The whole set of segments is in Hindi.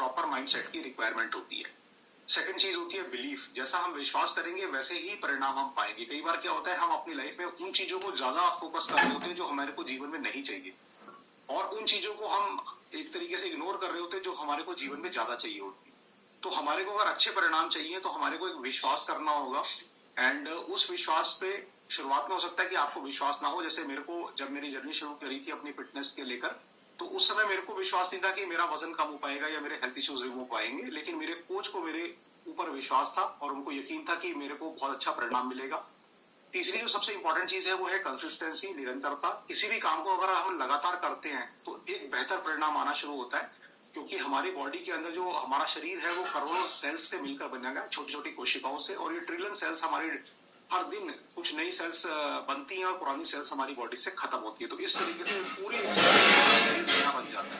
प्रॉपर माइंडसेट की रिक्वायरमेंट होती है। सेकंड चीज होती है बिलीफ। जैसा हम विश्वास करेंगे वैसे ही परिणाम हम पाएंगे। कई बार क्या होता है, हम अपनी लाइफ में उन चीजों को ज्यादा फोकस कर रहे होते हैं जो हमारे को जीवन में नहीं चाहिए, और उन चीजों को हम एक तरीके से इग्नोर कर रहे होते हैं जो हमारे को जीवन में ज्यादा चाहिए होती है। तो हमारे को अगर अच्छे परिणाम चाहिए तो हमारे को एक विश्वास करना होगा, एंड उस विश्वास पे शुरुआत में हो सकता है कि आपको विश्वास ना हो। जैसे मेरे को जब मेरी जर्नी शुरू करी थी अपनी फिटनेस के लेकर, तो उस समय मेरे को विश्वास नहीं था कि मेरा वजन कम हो पाएगा या मेरे हेल्थ इश्यूज रिमूव हो पाएंगे, लेकिन मेरे कोच को मेरे ऊपर विश्वास था और उनको यकीन था कि मेरे को बहुत अच्छा परिणाम मिलेगा। तीसरी जो सबसे इंपॉर्टेंट चीज है वो है कंसिस्टेंसी, निरंतरता। किसी भी काम को अगर हम लगातार करते हैं तो एक बेहतर परिणाम आना शुरू होता है, क्योंकि हमारी बॉडी के अंदर जो हमारा शरीर है वो करोड़ों सेल्स से मिलकर बना है, छोटी छोटी कोशिकाओं से, और ये ट्रिलियन सेल्स हमारी हर दिन कुछ नई सेल्स बनती हैं और पुरानी सेल्स हमारी बॉडी से खत्म होती है। तो इस तरीके से पूरी शरीर बन जाता है।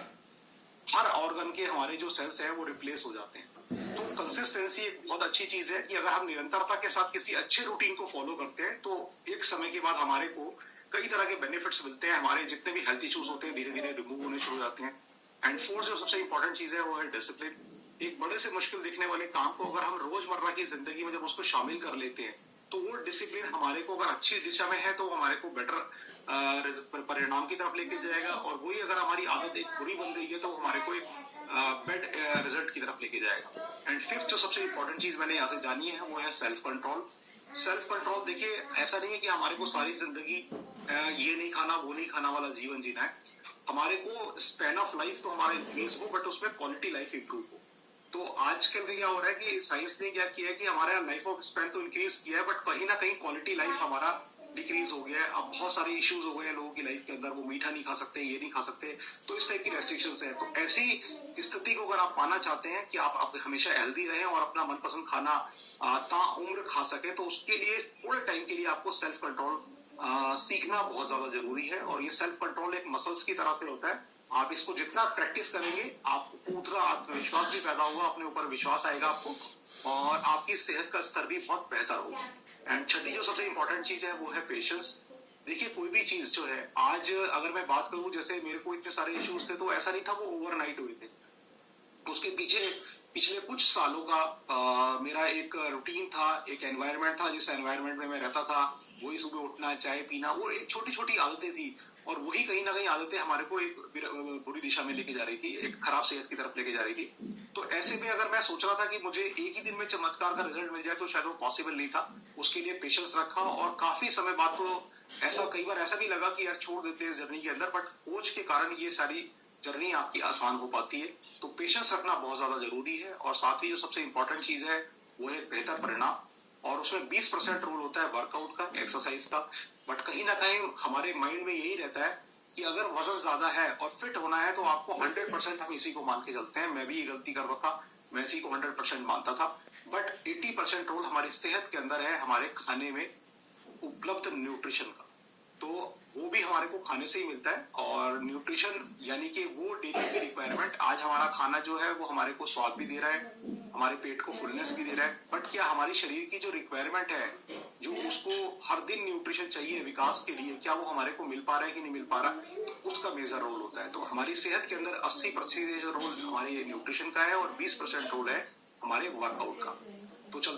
हर ऑर्गन के हमारे जो सेल्स हैं वो रिप्लेस हो जाते हैं। तो कंसिस्टेंसी एक बहुत अच्छी चीज है कि अगर हम निरंतरता के साथ किसी अच्छे रूटीन को फॉलो करते हैं तो एक समय के बाद हमारे को कई तरह के बेनिफिट्स मिलते हैं। हमारे जितने भी हेल्थ इश्यूज होते हैं धीरे धीरे रिमूव होने शुरू हो जाते हैं। एंड फोर्थ जो सबसे इंपॉर्टेंट चीज है वो है डिसिप्लिन। एक बड़े से मुश्किल दिखने वाले काम को अगर हम रोजमर्रा की जिंदगी में जब उसको शामिल कर लेते हैं तो वो डिसिप्लिन हमारे को अगर अच्छी दिशा में है तो हमारे को बेटर परिणाम की तरफ लेके जाएगा, और वही अगर हमारी आदत एक बुरी बन गई है तो हमारे को एक बेड रिजल्ट की तरफ लेके जाएगा। एंड फिफ्थ जो सबसे इंपॉर्टेंट चीज मैंने यहाँ से जानी है वो है सेल्फ कंट्रोल। सेल्फ कंट्रोल, देखिए ऐसा नहीं है कि हमारे को सारी जिंदगी ये नहीं खाना वो नहीं खाना वाला जीवन जीना है। हमारे को स्पैन ऑफ लाइफ तो हमारा इंक्रीज हो, बट उसमें क्वालिटी लाइफ इंप्रूव हो। तो आजकल क्या हो रहा है कि साइंस ने क्या किया है कि हमारा लाइफ ऑफ स्पैन तो इंक्रीज किया है, बट कहीं ना कहीं क्वालिटी लाइफ हमारा डिक्रीज हो गया है। अब बहुत सारे इश्यूज हो गए हैं लोगों की लाइफ के अंदर, वो मीठा नहीं खा सकते, ये नहीं खा सकते, तो इस टाइप की रेस्ट्रिक्शंस है। तो ऐसी स्थिति को अगर आप पाना चाहते हैं कि आप हमेशा हेल्दी रहें और अपना मनपसंद खाना ताउम्र खा सके, तो उसके लिए थोड़े टाइम के लिए आपको सेल्फ कंट्रोल सीखना बहुत ज्यादा जरूरी है। और ये सेल्फ कंट्रोल एक मसल्स की तरह से होता है। आप इसको जितना प्रैक्टिस करेंगे आपको उतना आत्मविश्वास भी पैदा होगा, अपने ऊपर विश्वास आएगा आपको, और आपकी सेहत का स्तर भी बहुत बेहतर होगा। एंड छठी जो सबसे इंपॉर्टेंट चीज है वो है पेशेंस। देखिए कोई भी चीज जो है, आज अगर मैं बात करूं, जैसे मेरे को इतने सारे इश्यूज थे तो ऐसा नहीं था वो ओवरनाइट हुए थे। उसके पीछे पिछले कुछ सालों का मेरा एक रूटीन था, एक एनवायरनमेंट था, जिस एनवायरनमेंट में मैं रहता था, वही सुबह उठना, चाय पीना, वो एक छोटी छोटी आदतें थी, और वही कहीं ना कहीं आदतें हमारे को एक बुरी दिशा में लेके जा रही थी, एक खराब सेहत की तरफ लेके जा रही थी। तो ऐसे में अगर मैं सोच रहा था कि मुझे एक ही दिन में चमत्कार का रिजल्ट मिल जाए तो शायद वो पॉसिबल नहीं था। उसके लिए पेशेंस रखा, और काफी समय बाद तो ऐसा कई बार ऐसा भी लगा कि यार छोड़ देते हैं इस जर्नी के अंदर, बट कोच के कारण ये सारी जर्नी आपकी आसान हो पाती है। तो पेशेंस रखना बहुत ज्यादा जरूरी है। और साथ ही जो सबसे इंपॉर्टेंट चीज है वो है बेहतर परिणाम, और उसमें 20% रोल होता है वर्कआउट का, एक्सरसाइज का। बट कहीं ना कहीं हमारे माइंड में यही रहता है कि अगर वजन ज्यादा है और फिट होना है तो आपको 100% हम इसी को मान के चलते हैं। मैं भी ये गलती कर रहा था, मैं इसी को 100% मानता था। बट 80% रोल हमारी सेहत के अंदर है, हमारे खाने में उपलब्ध न्यूट्रिशन का। तो वो भी हमारे को खाने से ही मिलता है। और न्यूट्रिशन यानी कि वो डेली की रिक्वायरमेंट, आज हमारा खाना जो है वो हमारे को स्वाद भी दे रहा है, हमारे पेट को फुलनेस भी दे रहा है, बट क्या हमारी शरीर की जो रिक्वायरमेंट है, जो उसको हर दिन न्यूट्रिशन चाहिए विकास के लिए, क्या वो हमारे को मिल पा रहा है कि नहीं मिल पा रहा, तो उसका मेजर रोल होता है। तो हमारी सेहत के अंदर 80% रोल हमारे न्यूट्रिशन का है और 20% रोल है हमारे वर्कआउट का। तो चलते